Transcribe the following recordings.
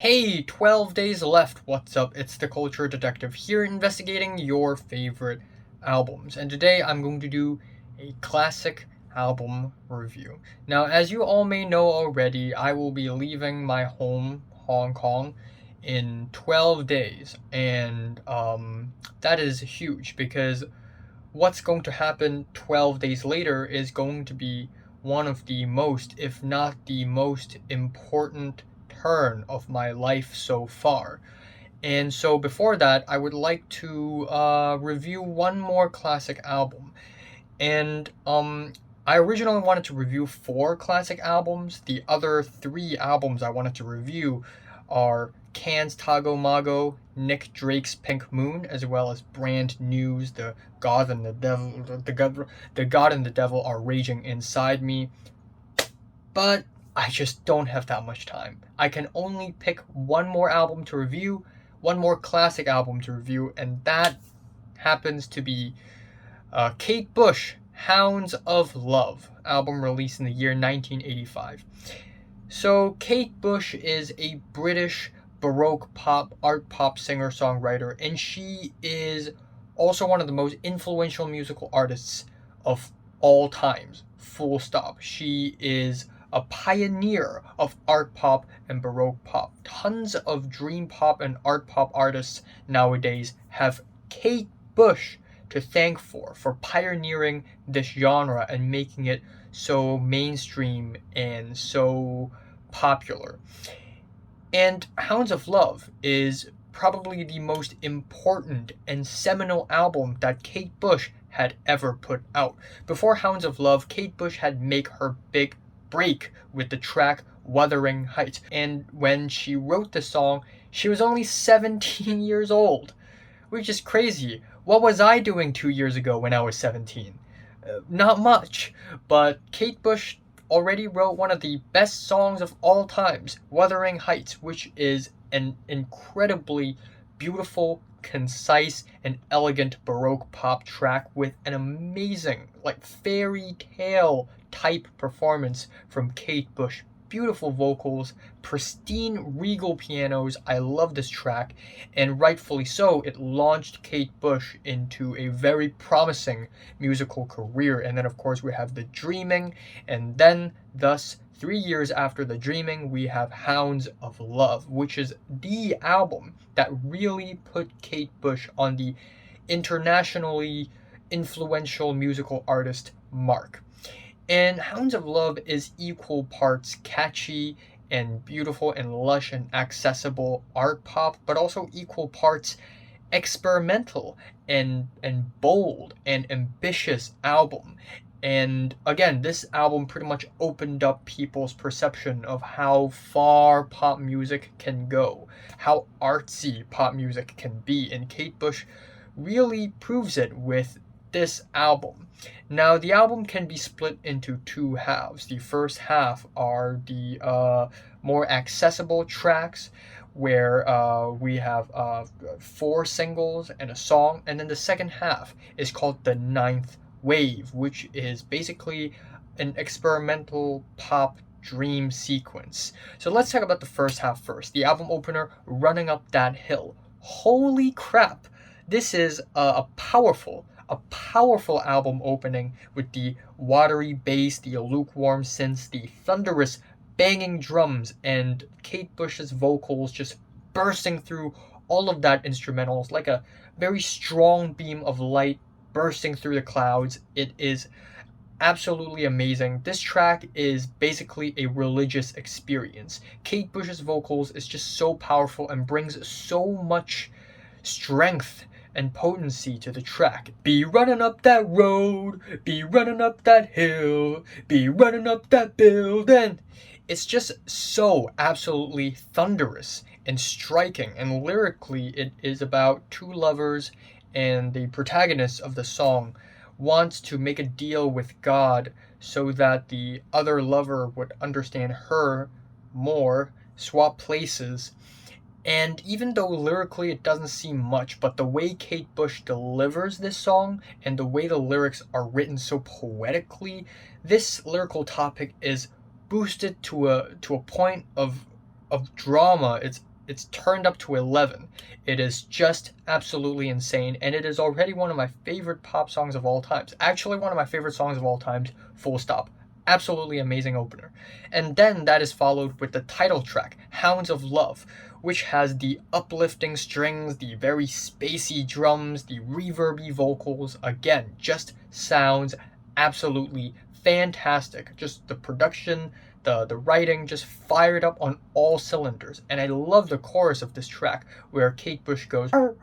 Hey, 12 days left. What's up? It's the Culture Detective here investigating your favorite albums. And today I'm going to do a classic album review. Now, as you all may know already, I will be leaving my home, Hong Kong, in 12 days. And that is huge because what's going to happen 12 days later is going to be one of the most, if not the most important turn of my life so far. And so before that, I would like to review one more classic album. And I originally wanted to review four classic albums. The other three albums I wanted to review are Can's Tago Mago, Nick Drake's Pink Moon, as well as Brand New's The God and the Devil. The God and the Devil Are Raging Inside Me. But I just don't have that much time. I can only pick one more album to review, one more classic album to review, and that happens to be Kate Bush, Hounds of Love, album released in the year 1985. So, Kate Bush is a British Baroque art pop singer songwriter, and she is also one of the most influential musical artists of all times. Full stop. She is a pioneer of art pop and Baroque pop. Tons of dream pop and art pop artists nowadays have Kate Bush to thank for pioneering this genre and making it so mainstream and so popular. And Hounds of Love is probably the most important and seminal album that Kate Bush had ever put out. Before Hounds of Love, Kate Bush had made her big break with the track Wuthering Heights. And when she wrote the song, she was only 17 years old, which is crazy. What was I doing 2 years ago when I was 17? Not much, but Kate Bush already wrote one of the best songs of all times, Wuthering Heights, which is an incredibly beautiful, concise, and elegant Baroque pop track with an amazing, like fairy tale type performance from Kate Bush. Beautiful vocals, pristine regal pianos. I love this track, and rightfully so, it launched Kate Bush into a very promising musical career. And then, of course, we have The Dreaming, and then, thus, 3 years after The Dreaming, we have Hounds of Love, which is the album that really put Kate Bush on the internationally influential musical artist mark. And Hounds of Love is equal parts catchy and beautiful and lush and accessible art pop, but also equal parts experimental and bold and ambitious album. And again, this album pretty much opened up people's perception of how far pop music can go, how artsy pop music can be, and Kate Bush really proves it with this album. Now, the album can be split into two halves. The first half are the more accessible tracks, where we have four singles and a song, and then the second half is called The Ninth Wave, which is basically an experimental pop dream sequence. So let's talk about the first half first. The album opener, Running Up That Hill. Holy crap! This is a powerful album opening with the watery bass, the lukewarm synths, the thunderous banging drums, and Kate Bush's vocals just bursting through all of that instrumentals like a very strong beam of light bursting through the clouds. It is absolutely amazing. This track is basically a religious experience. Kate Bush's vocals is just so powerful and brings so much strength and potency to the track. Be running up that road, be running up that hill, be running up that building. It's just so absolutely thunderous and striking, and lyrically it is about two lovers, and the protagonist of the song wants to make a deal with God so that the other lover would understand her more, swap places. And even though lyrically it doesn't seem much, but the way Kate Bush delivers this song and the way the lyrics are written so poetically, this lyrical topic is boosted to a point of drama. It's it's turned up to 11. It is just absolutely insane, and it is already one of my favorite pop songs of all times. Actually, one of my favorite songs of all times, full stop. Absolutely amazing opener. And then that is followed with the title track, Hounds of Love, which has the uplifting strings, the very spacey drums, the reverby vocals. Again, just sounds absolutely fantastic. Just the production, the writing just fired up on all cylinders. And I love the chorus of this track where Kate Bush goes, hounds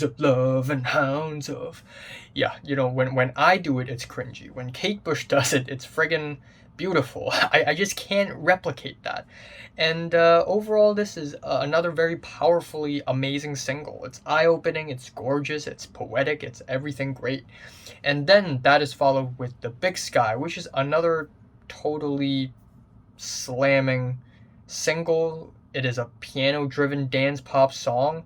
of love and hounds of... Yeah, you know, when I do it, it's cringy. When Kate Bush does it, it's friggin' beautiful. I just can't replicate that. And overall, this is another very powerfully amazing single. It's eye-opening, it's gorgeous, it's poetic, it's everything great. And then that is followed with The Big Sky, which is another totally slamming single. It is a piano-driven dance pop song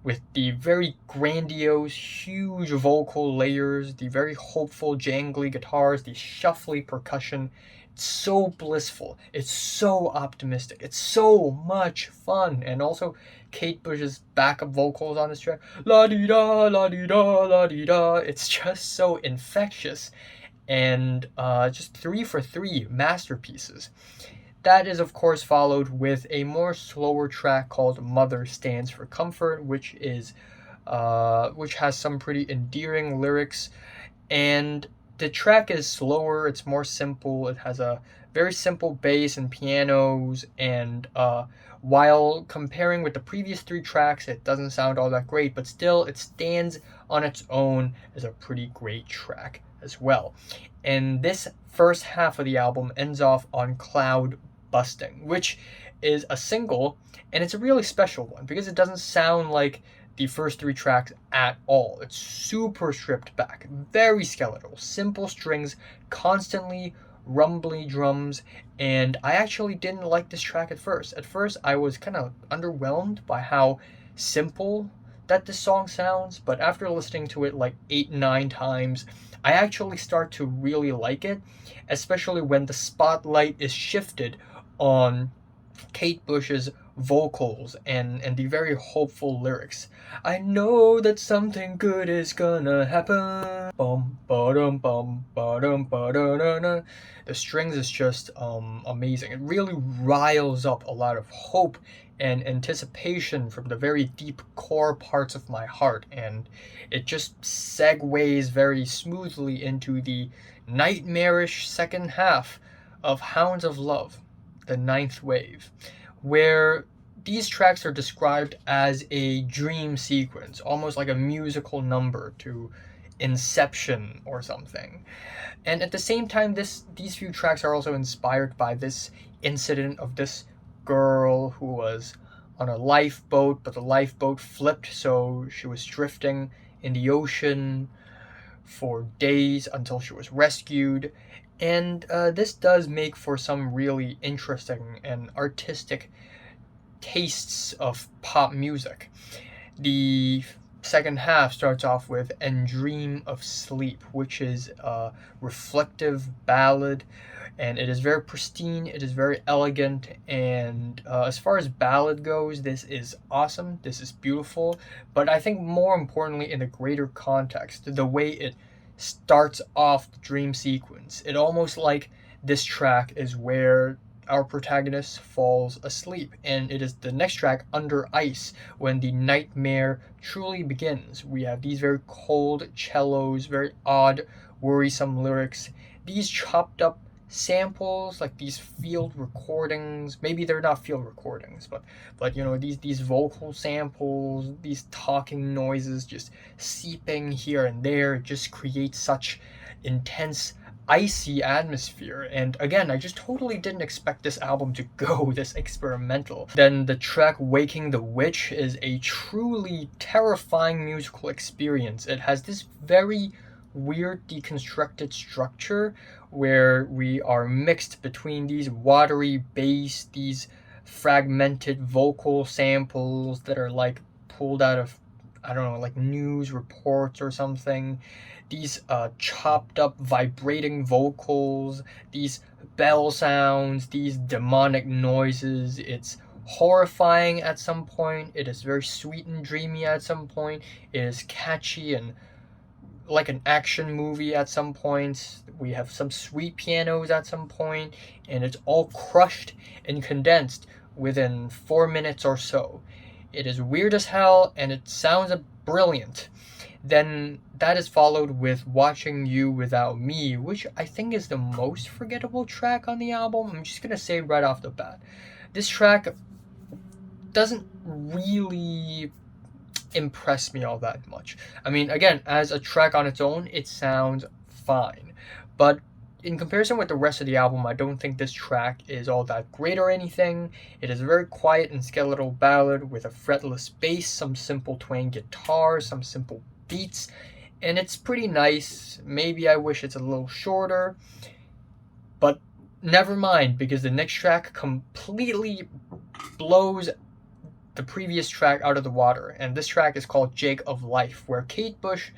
with the very grandiose, huge vocal layers, the very hopeful, jangly guitars, the shuffly percussion. It's so blissful. It's so optimistic. It's so much fun. And also, Kate Bush's backup vocals on this track, la-di-da, la-di-da, la-di-da. It's just so infectious. And just 3 for 3 masterpieces. That is, of course, followed with a more slower track called Mother Stands for Comfort, which has some pretty endearing lyrics. And the track is slower, it's more simple, it has a very simple bass and pianos, and while comparing with the previous 3 tracks, it doesn't sound all that great, but still it stands on its own as a pretty great track as well. And this first half of the album ends off on Cloudbusting, which is a single, and it's a really special one because it doesn't sound like the first 3 tracks at all. It's super stripped back, very skeletal, simple strings, constantly rumbly drums, and I actually didn't like this track at first. At first, I was kind of underwhelmed by how simple that this song sounds, but after listening to it like 8-9 times, I actually start to really like it, especially when the spotlight is shifted on Kate Bush's vocals and the very hopeful lyrics. I know that something good is gonna happen. Bum ba-dum bum ba-dum ba-da-da-da. The strings is just amazing. It really riles up a lot of hope and anticipation from the very deep core parts of my heart, and it just segues very smoothly into the nightmarish second half of Hounds of Love, the 9th wave, where these tracks are described as a dream sequence, almost like a musical number to Inception or something. And at the same time, these few tracks are also inspired by this incident of this girl who was on a lifeboat, but the lifeboat flipped, so she was drifting in the ocean for days until she was rescued. And this does make for some really interesting and artistic tastes of pop music. The second half starts off with And Dream of Sleep, which is a reflective ballad, and it is very pristine, it is very elegant, and as far as ballad goes, this is awesome, this is beautiful, but I think more importantly in the greater context, the way it starts off the dream sequence, it almost like this track is where our protagonist falls asleep, and it is the next track, Under Ice, when the nightmare truly begins. We have these very cold cellos, very odd, worrisome lyrics, these chopped up samples, like these field recordings. Maybe they're not field recordings, but you know, these vocal samples, these talking noises just seeping here and there, just create such intense icy atmosphere. And again, I just totally didn't expect this album to go this experimental. Then the track Waking the Witch is a truly terrifying musical experience. It has this very weird deconstructed structure where we are mixed between these watery bass, these fragmented vocal samples that are like pulled out of, I don't know, like news reports or something, these chopped up vibrating vocals, these bell sounds, these demonic noises. It's horrifying at some point. It is very sweet and dreamy at some point. It is catchy and like an action movie at some points. We have some sweet pianos at some point, and it's all crushed and condensed within 4 minutes or so. It is weird as hell, and it sounds brilliant. Then that is followed with Watching You Without Me, which I think is the most forgettable track on the album. I'm just gonna say right off the bat, this track doesn't really impress me all that much. I mean, again, as a track on its own, it sounds fine. But in comparison with the rest of the album, I don't think this track is all that great or anything. It is a very quiet and skeletal ballad with a fretless bass, some simple twang guitar, some simple beats, and it's pretty nice. Maybe I wish it's a little shorter, but never mind, because the next track completely blows the previous track out of the water, and this track is called Jig of Life, where Kate Bush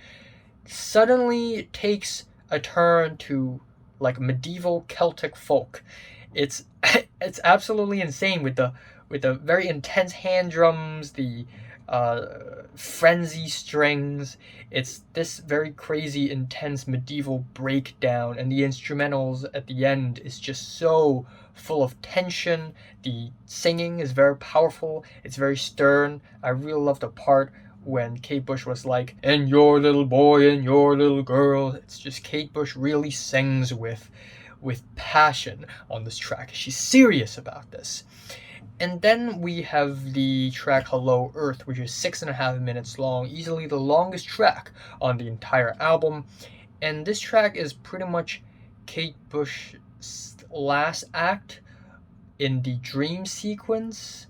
suddenly takes a turn to like medieval Celtic folk. It's it's absolutely insane with the very intense hand drums, the frenzy strings. It's this very crazy, intense medieval breakdown, and the instrumentals at the end is just so full of tension. The singing is very powerful. It's very stern. I really love the part when Kate Bush was like, "And your little boy and your little girl." It's just Kate Bush really sings with passion on this track. She's serious about this. And then we have the track Hello Earth, which is 6.5 minutes long, easily the longest track on the entire album. And this track is pretty much Kate Bush's last act in the dream sequence.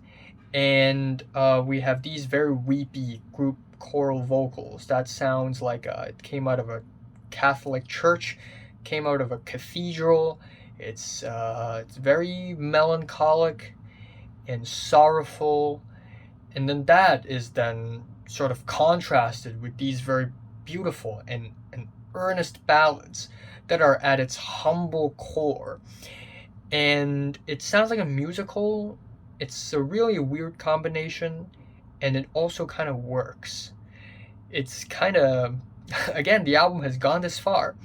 And we have these very weepy group choral vocals. That sounds like it came out of a Catholic church, came out of a cathedral. It's very melancholic and sorrowful, and then that is then sort of contrasted with these very beautiful and earnest ballads that are at its humble core. And it sounds like a musical. It's a really weird combination, and it also kind of works. It's kind of again, the album has gone this far.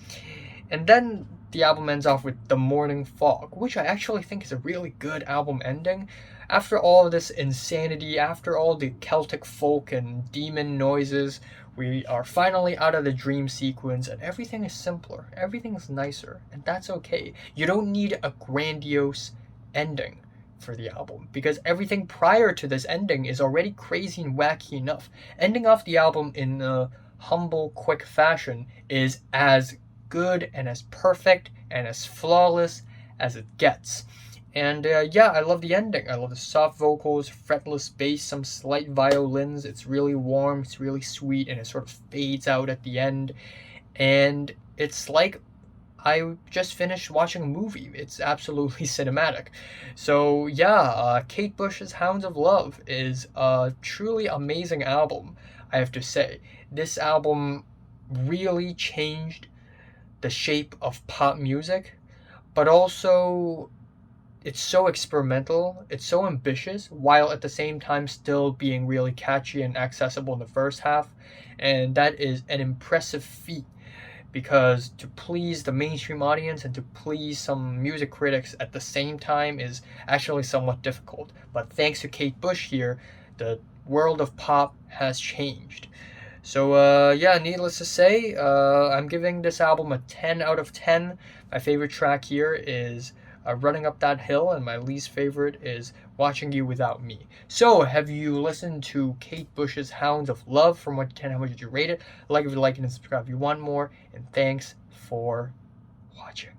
And then the album ends off with The Morning Fog, which I actually think is a really good album ending. After all of this insanity, after all the Celtic folk and demon noises, we are finally out of the dream sequence, and everything is simpler, everything is nicer, and that's okay. You don't need a grandiose ending for the album, because everything prior to this ending is already crazy and wacky enough. Ending off the album in a humble, quick fashion is as good and as perfect and as flawless as it gets. And yeah, I love the ending. I love the soft vocals, fretless bass, some slight violins. It's really warm, it's really sweet, and it sort of fades out at the end. And it's like I just finished watching a movie. It's absolutely cinematic. So yeah, Kate Bush's Hounds of Love is a truly amazing album, I have to say. This album really changed the shape of pop music, but also it's so experimental, it's so ambitious, while at the same time still being really catchy and accessible in the first half. And that is an impressive feat, because to please the mainstream audience and to please some music critics at the same time is actually somewhat difficult. But thanks to Kate Bush here, the world of pop has changed. So yeah, needless to say, I'm giving this album a 10 out of 10. My favorite track here is Running Up That Hill, and my least favorite is Watching You Without Me. So, have you listened to Kate Bush's Hounds of Love? From 1 to 10, how much did you rate it? Like if you like it, and subscribe if you want more. And thanks for watching.